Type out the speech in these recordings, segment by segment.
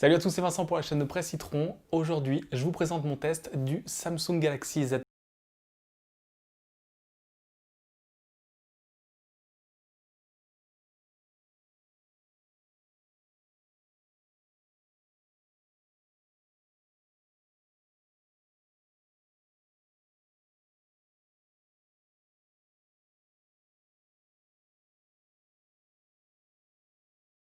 Salut à tous, c'est Vincent pour la chaîne de Presse Citron. Aujourd'hui, je vous présente mon test du Samsung Galaxy Z.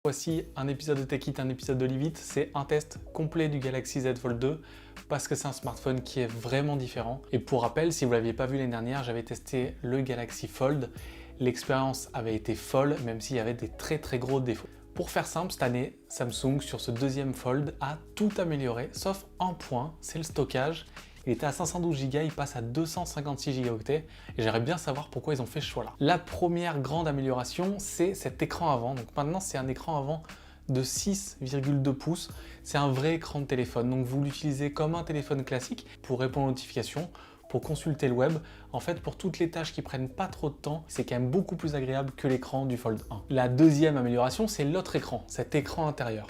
Voici un épisode de Tech It, un épisode d'Olive It. C'est un test complet du Galaxy Z Fold 2 parce que c'est un smartphone qui est vraiment différent. Et pour rappel, si vous ne l'aviez pas vu l'année dernière, j'avais testé le Galaxy Fold. L'expérience avait été folle, même s'il y avait des très gros défauts. Pour faire simple, cette année, Samsung, sur ce deuxième Fold, a tout amélioré, sauf un point, c'est le stockage. Il était à 512 Go, il passe à 256 Go et j'aimerais bien savoir pourquoi ils ont fait ce choix-là. La première grande amélioration, c'est cet écran avant. Donc maintenant, c'est un écran avant de 6,2 pouces. C'est un vrai écran de téléphone. Donc vous l'utilisez comme un téléphone classique pour répondre aux notifications, pour consulter le web. En fait, pour toutes les tâches qui prennent pas trop de temps, c'est quand même beaucoup plus agréable que l'écran du Fold 1. La deuxième amélioration, c'est l'autre écran, cet écran intérieur.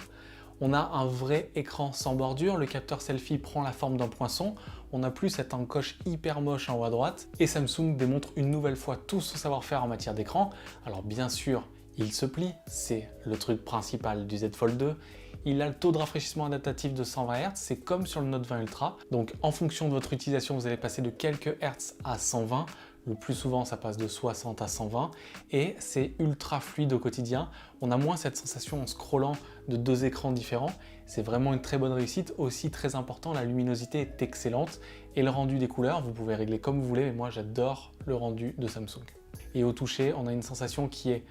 On a un vrai écran sans bordure, le capteur selfie prend la forme d'un poinçon, on n'a plus cette encoche hyper moche en haut à droite, et Samsung démontre une nouvelle fois tout son savoir-faire en matière d'écran. Alors bien sûr, il se plie, c'est le truc principal du Z Fold 2. Il a le taux de rafraîchissement adaptatif de 120 Hz, c'est comme sur le Note 20 Ultra. Donc en fonction de votre utilisation, vous allez passer de quelques Hz à 120. Le plus souvent, ça passe de 60 à 120 et c'est ultra fluide au quotidien. On a moins cette sensation en scrollant de deux écrans différents. C'est vraiment une très bonne réussite. Aussi très important, la luminosité est excellente et le rendu des couleurs, vous pouvez régler comme vous voulez, mais moi j'adore le rendu de Samsung. Et au toucher, on a une sensation qui est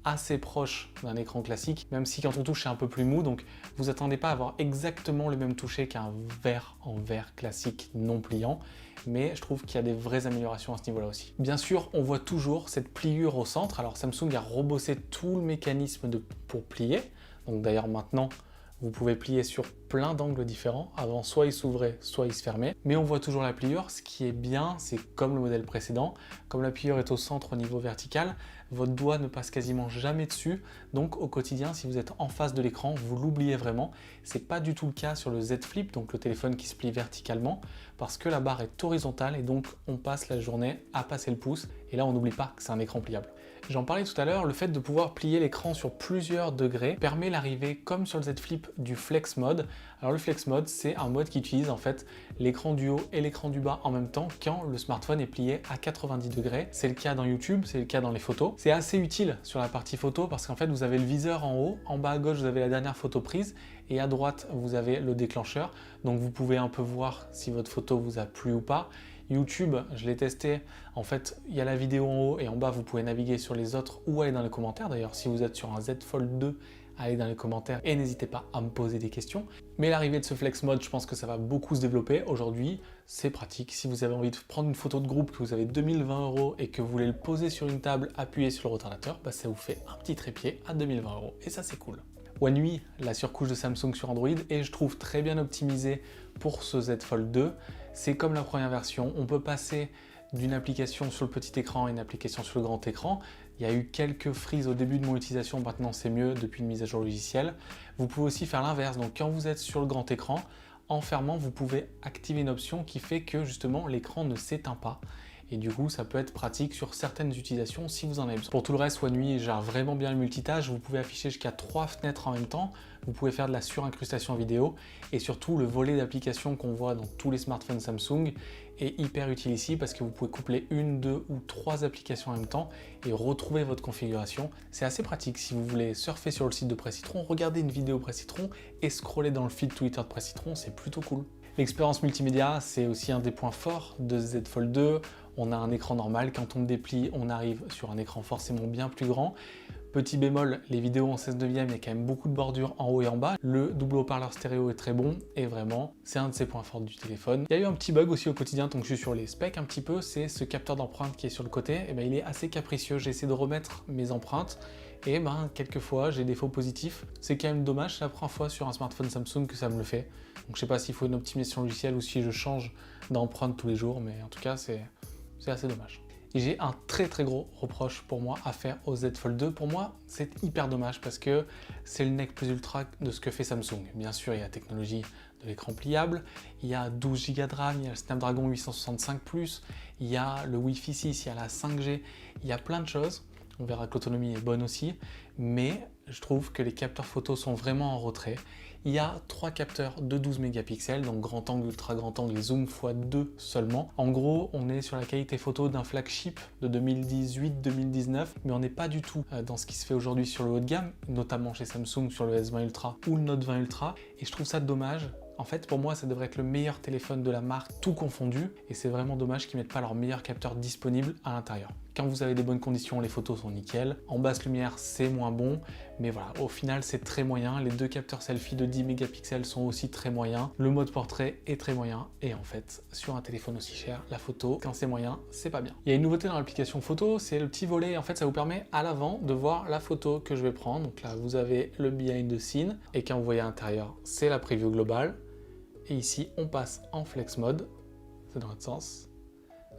assez proche d'un écran classique, même si quand on touche c'est un peu plus mou, donc vous attendez pas à avoir exactement le même toucher qu'un verre en verre classique non pliant, mais je trouve qu'il y a des vraies améliorations à ce niveau-là aussi. Bien sûr, on voit toujours cette pliure au centre. Alors Samsung a rebossé tout le mécanisme pour plier, donc d'ailleurs maintenant vous pouvez plier sur plein d'angles différents. Avant, soit il s'ouvrait, soit il se fermait. Mais on voit toujours la pliure. Ce qui est bien, c'est comme le modèle précédent, comme la pliure est au centre au niveau vertical, votre doigt ne passe quasiment jamais dessus. Donc au quotidien, si vous êtes en face de l'écran, vous l'oubliez vraiment. C'est pas du tout le cas sur le Z Flip, donc le téléphone qui se plie verticalement, parce que la barre est horizontale et donc on passe la journée à passer le pouce. Et là, on n'oublie pas que c'est un écran pliable. J'en parlais tout à l'heure, le fait de pouvoir plier l'écran sur plusieurs degrés permet l'arrivée, comme sur le Z Flip, du Flex Mode. Alors le Flex Mode, c'est un mode qui utilise en fait l'écran du haut et l'écran du bas en même temps quand le smartphone est plié à 90 degrés. C'est le cas dans YouTube, c'est le cas dans les photos. C'est assez utile sur la partie photo parce qu'en fait vous avez le viseur en haut, en bas à gauche vous avez la dernière photo prise et à droite vous avez le déclencheur. Donc vous pouvez un peu voir si votre photo vous a plu ou pas. YouTube, je l'ai testé, en fait, il y a la vidéo en haut et en bas, vous pouvez naviguer sur les autres ou aller dans les commentaires. D'ailleurs, si vous êtes sur un Z Fold 2, allez dans les commentaires et n'hésitez pas à me poser des questions. Mais l'arrivée de ce Flex Mode, je pense que ça va beaucoup se développer. Aujourd'hui, c'est pratique. Si vous avez envie de prendre une photo de groupe, que vous avez 2020 € et que vous voulez le poser sur une table, appuyer sur le retardateur, bah, ça vous fait un petit trépied à 2020 € et ça, c'est cool. One UI, la surcouche de Samsung sur Android, et je trouve très bien optimisé pour ce Z Fold 2. C'est comme la première version, on peut passer d'une application sur le petit écran à une application sur le grand écran. Il y a eu quelques frises au début de mon utilisation, maintenant c'est mieux depuis une mise à jour logicielle. Vous pouvez aussi faire l'inverse, donc quand vous êtes sur le grand écran, en fermant, vous pouvez activer une option qui fait que justement l'écran ne s'éteint pas. Et du coup, ça peut être pratique sur certaines utilisations si vous en avez besoin. Pour tout le reste, One UI gère vraiment bien le multitâche. Vous pouvez afficher jusqu'à 3 fenêtres en même temps. Vous pouvez faire de la surincrustation vidéo. Et surtout, le volet d'applications qu'on voit dans tous les smartphones Samsung est hyper utile ici parce que vous pouvez coupler une, deux ou trois applications en même temps et retrouver votre configuration. C'est assez pratique si vous voulez surfer sur le site de Presse Citron, regarder une vidéo Presse Citron et scroller dans le feed Twitter de Presse Citron, c'est plutôt cool. L'expérience multimédia, c'est aussi un des points forts de Z Fold 2. On a un écran normal, quand on le déplie, on arrive sur un écran forcément bien plus grand. Petit bémol, les vidéos en 16 neuvième, il y a quand même beaucoup de bordures en haut et en bas. Le double haut-parleur stéréo est très bon et vraiment, c'est un de ces points forts du téléphone. Il y a eu un petit bug aussi au quotidien, donc je suis sur les specs un petit peu, c'est ce capteur d'empreinte qui est sur le côté. Et ben, il est assez capricieux, j'ai essayé de remettre mes empreintes et quelquefois j'ai des faux positifs. C'est quand même dommage, c'est la première fois sur un smartphone Samsung que ça me le fait. Donc je sais pas s'il faut une optimisation logicielle ou si je change d'empreinte tous les jours, mais en tout cas c'est assez dommage. Et j'ai un très gros reproche pour moi à faire au Z Fold 2. Pour moi, c'est hyper dommage parce que c'est le nec plus ultra de ce que fait Samsung. Bien sûr, il y a la technologie de l'écran pliable, il y a 12 Go de RAM, il y a le Snapdragon 865+, il y a le Wi-Fi 6, il y a la 5G, il y a plein de choses. On verra que l'autonomie est bonne aussi, mais je trouve que les capteurs photos sont vraiment en retrait. Il y a 3 capteurs de 12 mégapixels, donc grand angle, ultra grand angle et zoom x2 seulement. En gros, on est sur la qualité photo d'un flagship de 2018-2019, mais on n'est pas du tout dans ce qui se fait aujourd'hui sur le haut de gamme, notamment chez Samsung sur le S20 Ultra ou le Note 20 Ultra, et je trouve ça dommage. En fait, pour moi, ça devrait être le meilleur téléphone de la marque, tout confondu, et c'est vraiment dommage qu'ils ne mettent pas leur meilleur capteur disponible à l'intérieur. Quand vous avez des bonnes conditions, les photos sont nickel. En basse lumière, c'est moins bon, mais voilà, au final, c'est très moyen. Les 2 capteurs selfie de 10 mégapixels sont aussi très moyens. Le mode portrait est très moyen, et en fait, sur un téléphone aussi cher, la photo, quand c'est moyen, c'est pas bien. Il y a une nouveauté dans l'application photo, c'est le petit volet. En fait, ça vous permet à l'avant de voir la photo que je vais prendre. Donc là, vous avez le behind the scene, et quand vous voyez à l'intérieur, c'est la preview globale. Et ici, on passe en flex mode, c'est dans l'autre sens,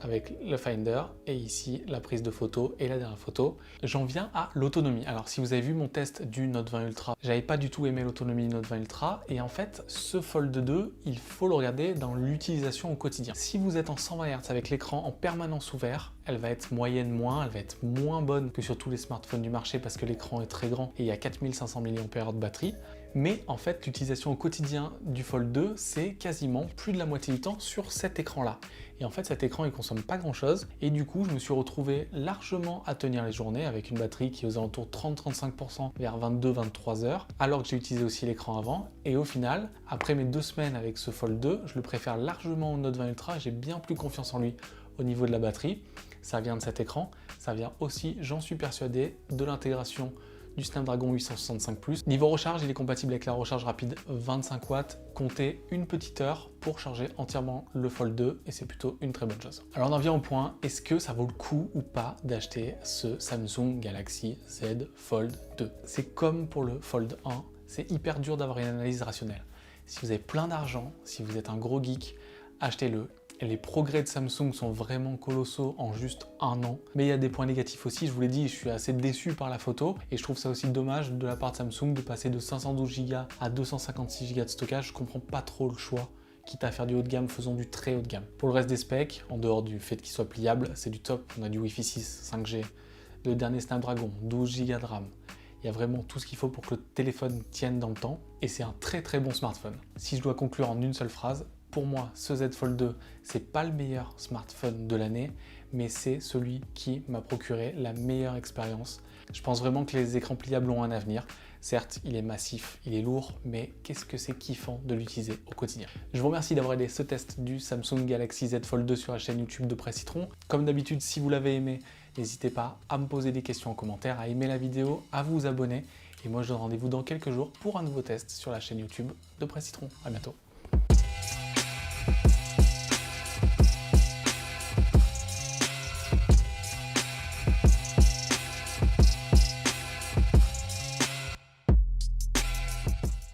avec le Finder, et ici, la prise de photo et la dernière photo. J'en viens à l'autonomie. Alors, si vous avez vu mon test du Note 20 Ultra, j'avais pas du tout aimé l'autonomie du Note 20 Ultra, et en fait, ce Fold 2, il faut le regarder dans l'utilisation au quotidien. Si vous êtes en 120 Hz avec l'écran en permanence ouvert, elle va être moyenne moins, elle va être moins bonne que sur tous les smartphones du marché parce que l'écran est très grand et il y a 4500 mAh de batterie. Mais en fait, l'utilisation au quotidien du Fold 2, c'est quasiment plus de la moitié du temps sur cet écran-là. Et en fait, cet écran, il consomme pas grand-chose. Et du coup, je me suis retrouvé largement à tenir les journées avec une batterie qui est aux alentours de 30-35% vers 22-23 heures, alors que j'ai utilisé aussi l'écran avant. Et au final, après mes 2 semaines avec ce Fold 2, je le préfère largement au Note 20 Ultra. J'ai bien plus confiance en lui au niveau de la batterie. Ça vient de cet écran. Ça vient aussi, j'en suis persuadé, de l'intégration du Snapdragon 865+. Niveau recharge, il est compatible avec la recharge rapide 25 watts. Comptez une petite heure pour charger entièrement le Fold 2 et c'est plutôt une très bonne chose. Alors on en vient au point, est-ce que ça vaut le coup ou pas d'acheter ce Samsung Galaxy Z Fold 2? C'est comme pour le Fold 1, c'est hyper dur d'avoir une analyse rationnelle. Si vous avez plein d'argent, si vous êtes un gros geek, achetez-le. Les progrès de Samsung sont vraiment colossaux en juste 1 an. Mais il y a des points négatifs aussi, je vous l'ai dit, je suis assez déçu par la photo. Et je trouve ça aussi dommage de la part de Samsung de passer de 512 Go à 256 Go de stockage. Je comprends pas trop le choix. Quitte à faire du haut de gamme, faisons du très haut de gamme. Pour le reste des specs, en dehors du fait qu'il soit pliable, c'est du top. On a du Wi-Fi 6, 5G, le dernier Snapdragon, 12 Go de RAM. Il y a vraiment tout ce qu'il faut pour que le téléphone tienne dans le temps. Et c'est un très bon smartphone. Si je dois conclure en une seule phrase, pour moi, ce Z Fold 2, c'est pas le meilleur smartphone de l'année, mais c'est celui qui m'a procuré la meilleure expérience. Je pense vraiment que les écrans pliables ont un avenir. Certes, il est massif, il est lourd, mais qu'est-ce que c'est kiffant de l'utiliser au quotidien. Je vous remercie d'avoir aidé ce test du Samsung Galaxy Z Fold 2 sur la chaîne YouTube de Presse Citron. Comme d'habitude, si vous l'avez aimé, n'hésitez pas à me poser des questions en commentaire, à aimer la vidéo, à vous abonner. Et moi, je donne rendez-vous dans quelques jours pour un nouveau test sur la chaîne YouTube de Presse Citron. À bientôt.